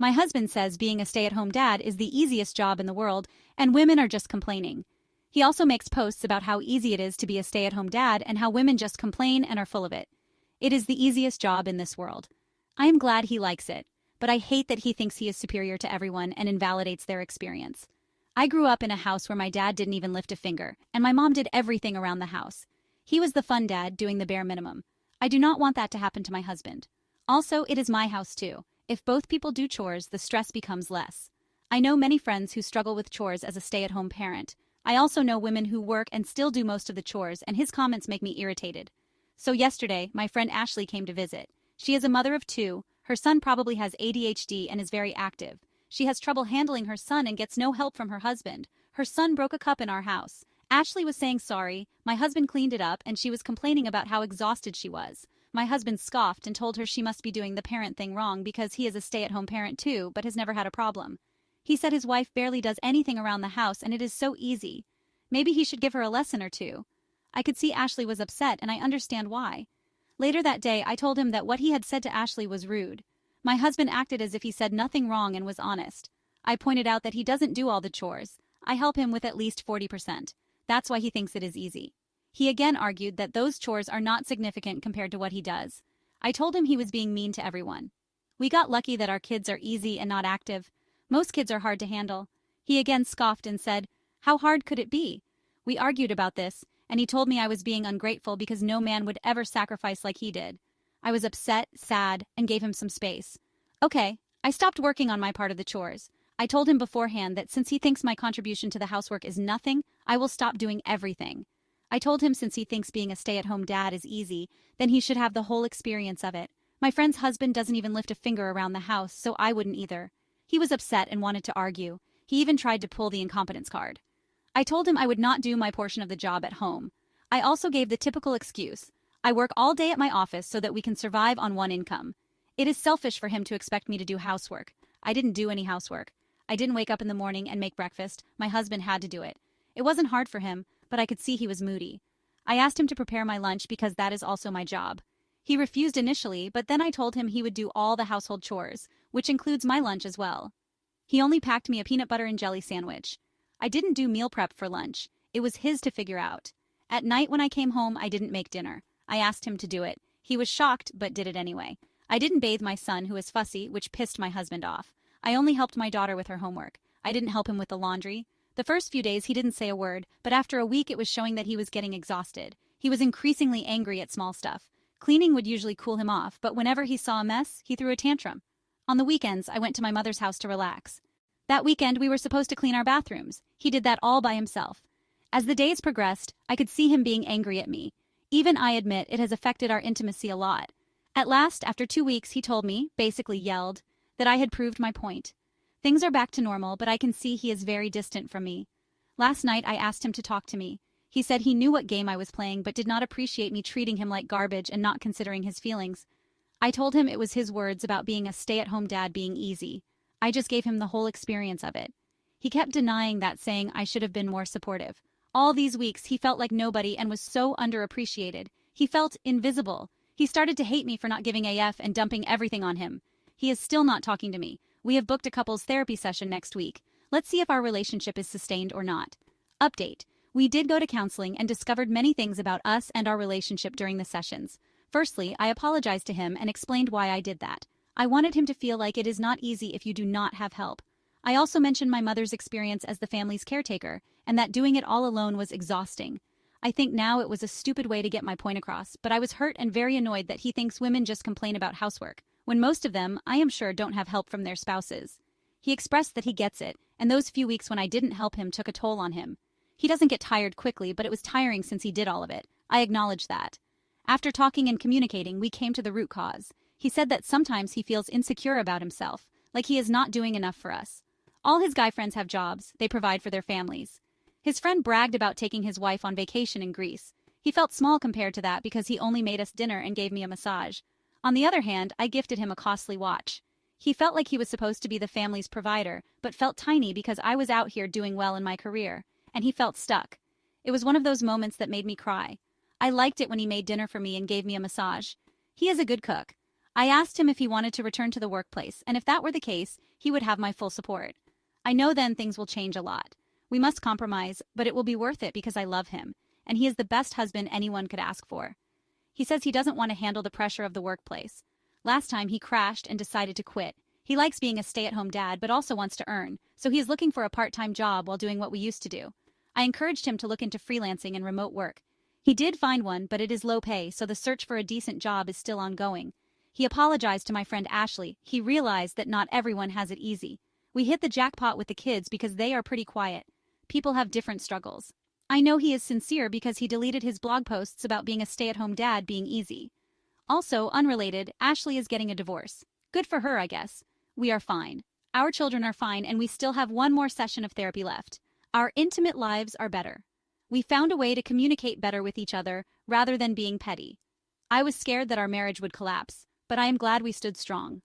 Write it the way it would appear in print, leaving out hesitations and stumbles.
My husband says being a stay-at-home dad is the easiest job in the world, and women are just complaining. He also makes posts about how easy it is to be a stay-at-home dad and how women just complain and are full of it. It is the easiest job in this world. I am glad he likes it, but I hate that he thinks he is superior to everyone and invalidates their experience. I grew up in a house where my dad didn't even lift a finger, and my mom did everything around the house. He was the fun dad doing the bare minimum. I do not want that to happen to my husband. Also, it is my house too. If both people do chores, the stress becomes less. I know many friends who struggle with chores as a stay-at-home parent. I also know women who work and still do most of the chores, and his comments make me irritated. So yesterday, my friend Ashley came to visit. She is a mother of two. Her son probably has ADHD and is very active. She has trouble handling her son and gets no help from her husband. Her son broke a cup in our house. Ashley was saying sorry, my husband cleaned it up, and she was complaining about how exhausted she was. My husband scoffed and told her she must be doing the parent thing wrong because he is a stay-at-home parent too, but has never had a problem. He said his wife barely does anything around the house and it is so easy. Maybe he should give her a lesson or two. I could see Ashley was upset, and I understand why. Later that day, I told him that what he had said to Ashley was rude. My husband acted as if he said nothing wrong and was honest. I pointed out that he doesn't do all the chores. I help him with at least 40%. That's why he thinks it is easy. He again argued that those chores are not significant compared to what he does. I told him he was being mean to everyone. We got lucky that our kids are easy and not active. Most kids are hard to handle. He again scoffed and said, "How hard could it be?" We argued about this, and he told me I was being ungrateful because no man would ever sacrifice like he did. I was upset, sad, and gave him some space. Okay, I stopped working on my part of the chores. I told him beforehand that since he thinks my contribution to the housework is nothing, I will stop doing everything. I told him since he thinks being a stay-at-home dad is easy, then he should have the whole experience of it. My friend's husband doesn't even lift a finger around the house, so I wouldn't either. He was upset and wanted to argue. He even tried to pull the incompetence card. I told him I would not do my portion of the job at home. I also gave the typical excuse. I work all day at my office so that we can survive on one income. It is selfish for him to expect me to do housework. I didn't do any housework. I didn't wake up in the morning and make breakfast. My husband had to do it. It wasn't hard for him, but I could see he was moody. I asked him to prepare my lunch because that is also my job. He refused initially, but then I told him he would do all the household chores, which includes my lunch as well. He only packed me a peanut butter and jelly sandwich. I didn't do meal prep for lunch. It was his to figure out. At night when I came home, I didn't make dinner. I asked him to do it. He was shocked, but did it anyway. I didn't bathe my son, who is fussy, which pissed my husband off. I only helped my daughter with her homework. I didn't help him with the laundry. The first few days he didn't say a word, but after a week it was showing that he was getting exhausted. He was increasingly angry at small stuff. Cleaning would usually cool him off, but whenever he saw a mess, he threw a tantrum. On the weekends, I went to my mother's house to relax. That weekend, we were supposed to clean our bathrooms. He did that all by himself. As the days progressed, I could see him being angry at me. Even I admit it has affected our intimacy a lot. At last, after 2 weeks, he told me, basically yelled, that I had proved my point. Things are back to normal, but I can see he is very distant from me. Last night, I asked him to talk to me. He said he knew what game I was playing, but did not appreciate me treating him like garbage and not considering his feelings. I told him it was his words about being a stay-at-home dad being easy. I just gave him the whole experience of it. He kept denying that, saying I should have been more supportive. All these weeks, he felt like nobody and was so underappreciated. He felt invisible. He started to hate me for not giving AF and dumping everything on him. He is still not talking to me. We have booked a couples therapy session next week. Let's see if our relationship is sustained or not. Update. We did go to counseling and discovered many things about us and our relationship during the sessions. Firstly, I apologized to him and explained why I did that. I wanted him to feel like it is not easy if you do not have help. I also mentioned my mother's experience as the family's caretaker, and that doing it all alone was exhausting. I think now it was a stupid way to get my point across, but I was hurt and very annoyed that he thinks women just complain about housework, when most of them, I am sure, don't have help from their spouses. He expressed that he gets it, and those few weeks when I didn't help him took a toll on him. He doesn't get tired quickly, but it was tiring since he did all of it. I acknowledge that. After talking and communicating, we came to the root cause. He said that sometimes he feels insecure about himself, like he is not doing enough for us. All his guy friends have jobs, they provide for their families. His friend bragged about taking his wife on vacation in Greece. He felt small compared to that because he only made us dinner and gave me a massage. On the other hand, I gifted him a costly watch. He felt like he was supposed to be the family's provider, but felt tiny because I was out here doing well in my career, and he felt stuck. It was one of those moments that made me cry. I liked it when he made dinner for me and gave me a massage. He is a good cook. I asked him if he wanted to return to the workplace, and if that were the case, he would have my full support. I know then things will change a lot. We must compromise, but it will be worth it because I love him, and he is the best husband anyone could ask for. He says he doesn't want to handle the pressure of the workplace. Last time he crashed and decided to quit. He likes being a stay-at-home dad but also wants to earn, so he is looking for a part-time job while doing what we used to do. I encouraged him to look into freelancing and remote work. He did find one, but it is low pay, so the search for a decent job is still ongoing. He apologized to my friend Ashley. He realized that not everyone has it easy. We hit the jackpot with the kids because they are pretty quiet. People have different struggles. I know he is sincere because he deleted his blog posts about being a stay-at-home dad being easy. Also, unrelated, Ashley is getting a divorce. Good for her, I guess. We are fine. Our children are fine, and we still have one more session of therapy left. Our intimate lives are better. We found a way to communicate better with each other rather than being petty. I was scared that our marriage would collapse, but I am glad we stood strong.